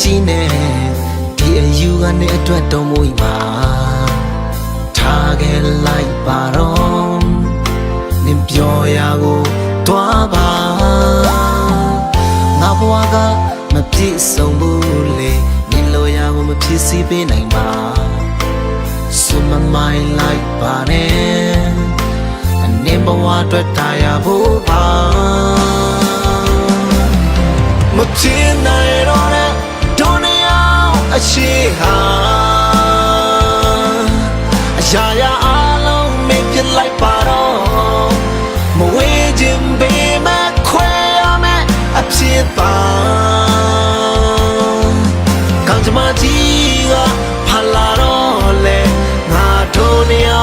ကြီးနဲ့ဒီအယူကနေအတွက်တော်မူမှာထားခဲ့လိုက်ပါတော့နင်ပြောရကိုတွားပါငါဘဝကမပြည့်စုံဘူးလေနင်လိုရကိုမဖြစ်စီပေးနိုင်ပါစွမမိုင်းလိုက်ပါနဲ့နင်ဘဝအတွက်ထားရဖို့ပါမချင်နိုင်တော့တဲ့ဒုနီယာအရှိဟာအရာရာအလုံးမပြစ်လိုက်ပါတော့မဝေးခြင်းပေးမခွဲရမယ်အဖြစ်ပါကောင်းချမကြီးကဖလာတော့လေငါဒုနီယာ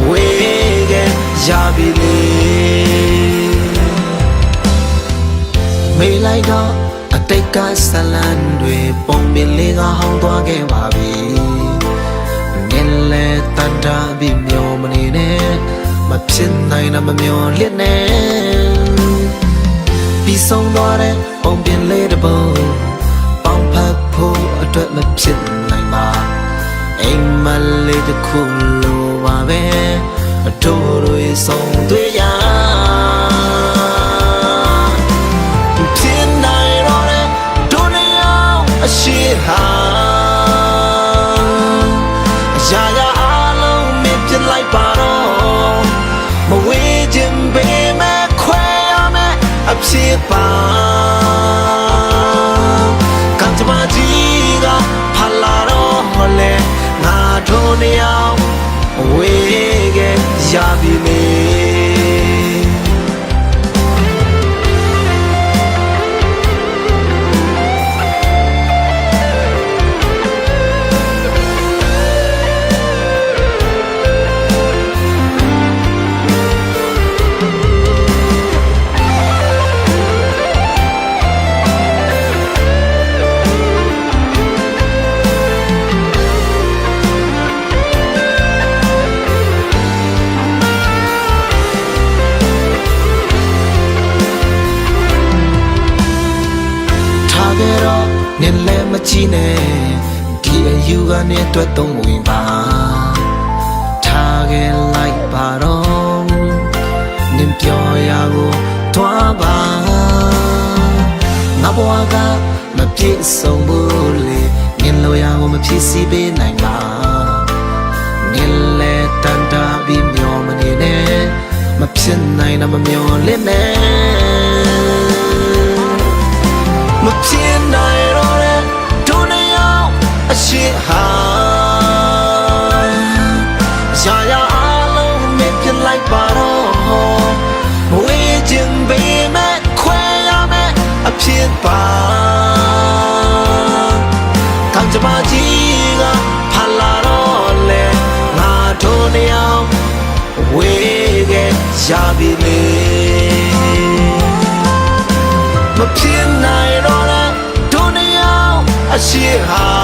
ဝေးခဲ့ရပြီလေမေးလိုက်တော့အတိတ်ကဇလန်တွေပုံပြင်လေးကဟောင်းသွားခဲ့ပါပြီနင်လဲတန်တာပြီးမျောမနေနဲ့မဖြစ်နိုင်တာမမျောလစ်နဲ့ပြီးဆုံးသွားတဲ့ပုံပြင်လေးတစ်ပုံပေါင်းဖက်ဖို့အတွက်မဖြစ်နိုင်ပါအိမ်မလေးတစ်ခုလိုပါပဲအတိုးတွေဆုံးတွေ့ရရှိဟာအရာရာအလုံးမပြစ်လိုက်ပါတော့မဝေးခြင်းပေးမဲ့ခွဲရမယ်အဖြစ်ပါကံကြမ္မာကြီးကဖလာတော့လေငါတို့နေအောင်ဝေးခဲ့ရပြီလေနင်လည်းမကြည့်နဲ့ဒီအယူကနေတွေ့သုံးဝင်ပါထားခဲ့လိုက်ပါတော့နင်ပြောရကိုတွားပါငါဘဝကမပြည့်စုံဘူးလေနင်လိုရကိုမဖြစ်စီပေးနိုင်ပါနင်လည်းတန်တာပြီးမျောမနေနဲ့မဖြစ်နိုင်တာမမျောလစ်နဲ့မဖြစ်နိုင်တော့တဲ့ဒုနီယာအရှိဟာရာရာအလုံးမပြစ်လိုက်ပါတော့မဝေးခြင်းပေးမဲ့ခွဲရမယ်အဖြစ်ပါကံကြမ္မာကြီးကဖလာတော့လေငါဒုနီယာဝေးခဲ့ရပြီလေမဖြစ်နိုင်တော့တဲ့ဒုနီယာအရှိဟာ